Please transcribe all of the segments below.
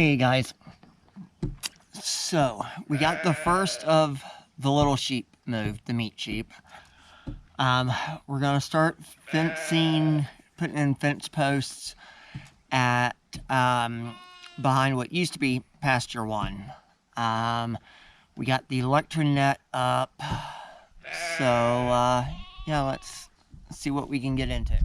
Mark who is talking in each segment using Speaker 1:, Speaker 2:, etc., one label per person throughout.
Speaker 1: Hey guys, so we got the first of the little sheep moved, the meat sheep. We're gonna start fencing, putting in fence posts at behind what used to be pasture 1. We got the electronet up, so yeah, let's see what we can get into.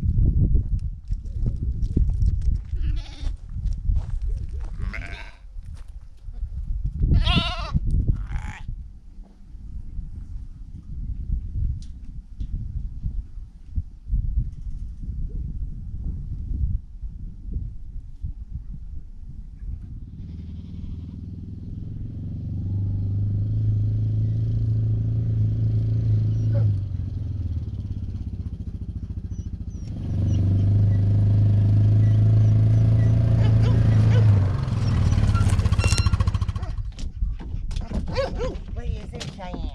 Speaker 1: What is it, Cheyenne?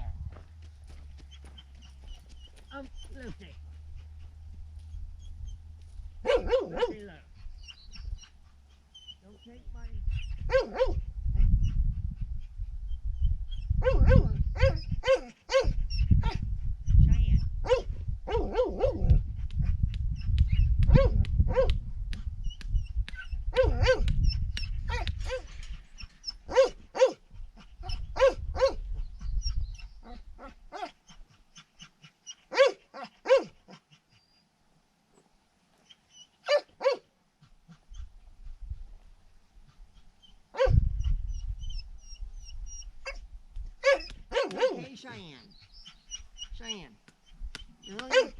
Speaker 1: Lucy. Lucy, look. Don't take my... Cheyenne. Hey, Cheyenne. Cheyenne. You really...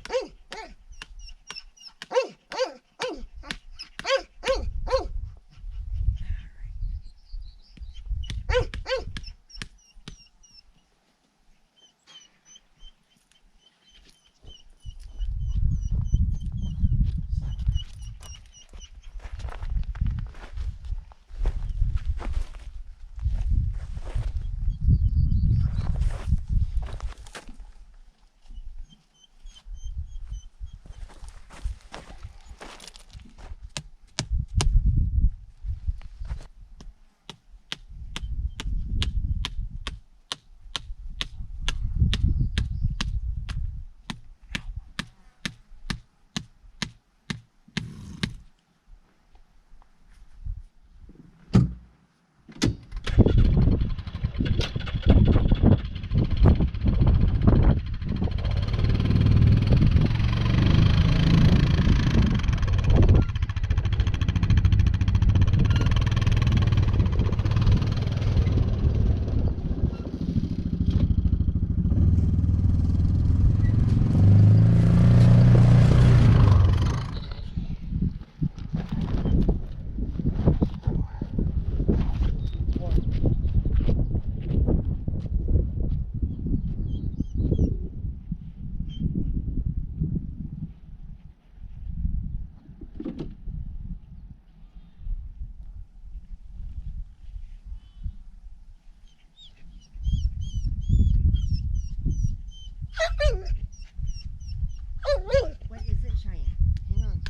Speaker 1: What is it, Cheyenne? Hang on.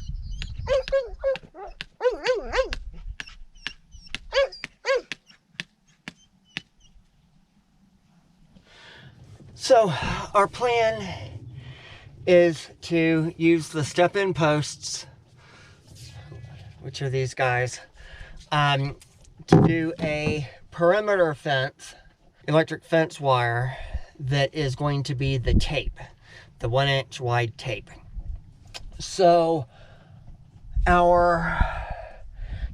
Speaker 1: So, our plan is to use the step-in posts, which are these guys, to do a perimeter fence, electric fence wire, that is going to be the tape, the 1-inch wide tape. So our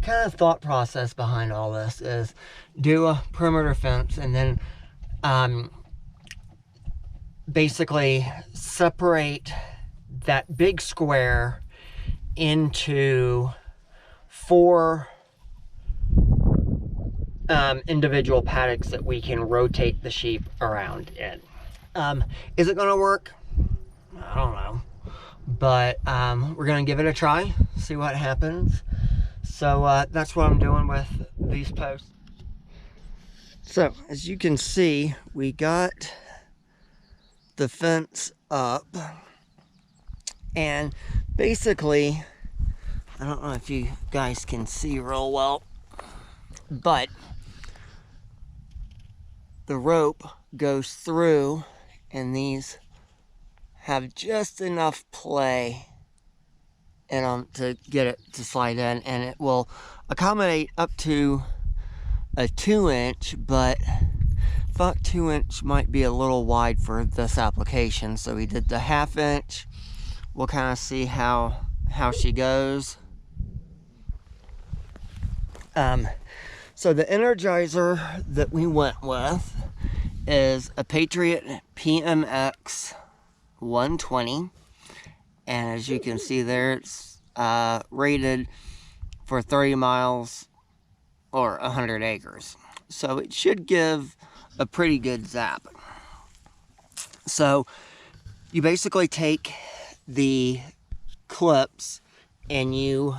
Speaker 1: kind of thought process behind all this is do a perimeter fence and then basically separate that big square into 4 individual paddocks that we can rotate the sheep around in. Is it gonna work? I don't know, but we're gonna give it a try, see what happens. So that's what I'm doing with these posts. So as you can see, we got the fence up, and basically, I don't know if you guys can see real well, but the rope goes through, and these have just enough play in them to get it to slide in, and it will accommodate up to a 2-inch, but I thought 2-inch might be a little wide for this application, so we did the 1/2-inch. We'll kind of see how she goes. So the Energizer that we went with is a Patriot PMX 120, and as you can see there, it's rated for 30 miles or 100 acres. So it should give a pretty good zap. So you basically take the clips and you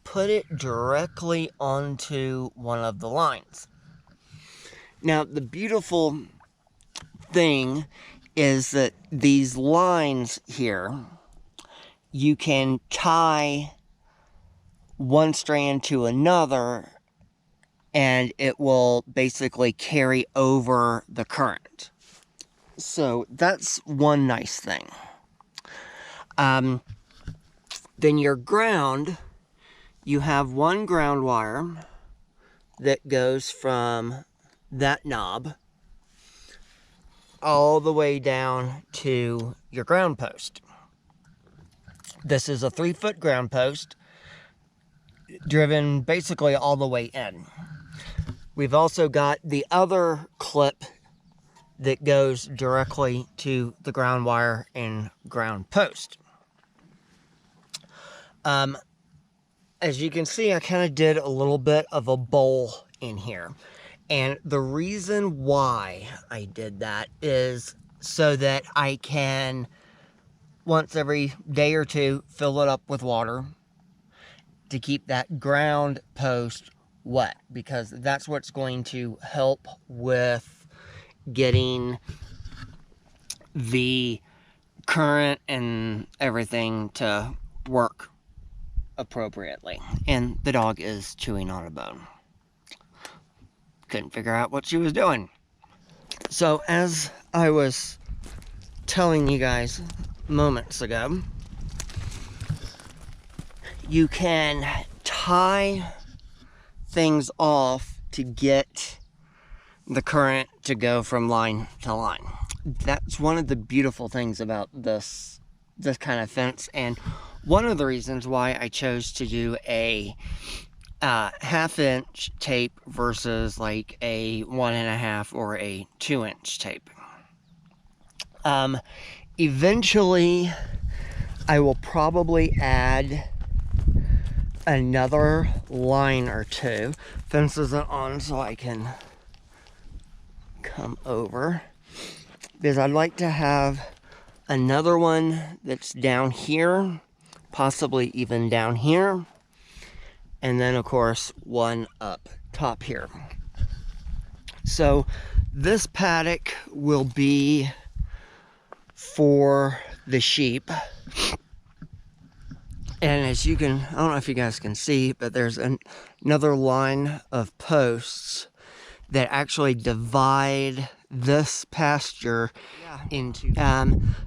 Speaker 1: put it directly onto one of the lines. Now, the beautiful thing is that these lines here, you can tie one strand to another and it will basically carry over the current. So that's one nice thing. Then your ground, you have one ground wire that goes from that knob all the way down to your ground post. This is a 3-foot ground post driven basically all the way in. We've also got the other clip that goes directly to the ground wire and ground post. As you can see, I kind of did a little bit of a bowl in here. And the reason why I did that is so that I can, once every day or two, fill it up with water to keep that ground post wet, because that's what's going to help with getting the current and everything to work appropriately. And the dog is chewing on a bone. Couldn't figure out what she was doing. So as I was telling you guys moments ago, you can tie things off to get the current to go from line to line. That's one of the beautiful things about this kind of fence, and one of the reasons why I chose to do a 1/2-inch tape versus like a 1.5 or a 2-inch tape. Eventually I will probably add another line or two. Fence isn't on, so I can come over, because I'd like to have another one that's down here, possibly even down here, and then of course one up top here. So this paddock will be for the sheep, and as you can, I don't know if you guys can see, but there's another line of posts that actually divide this pasture into.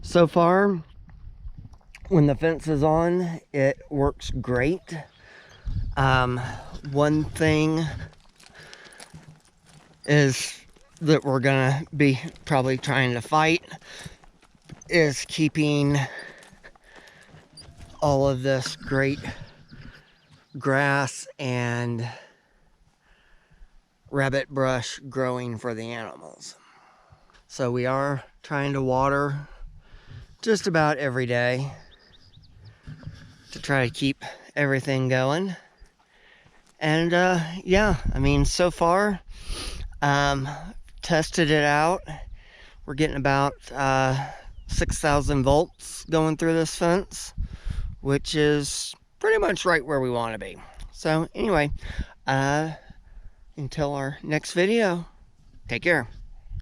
Speaker 1: So far, when the fence is on, it works great. One thing is that we're gonna be probably trying to fight is keeping all of this great grass and rabbit brush growing for the animals. So we are trying to water just about every day to try to keep everything going. And yeah, I mean, so far, tested it out. We're getting about 6,000 volts going through this fence, which is pretty much right where we want to be. So anyway, until our next video, take care.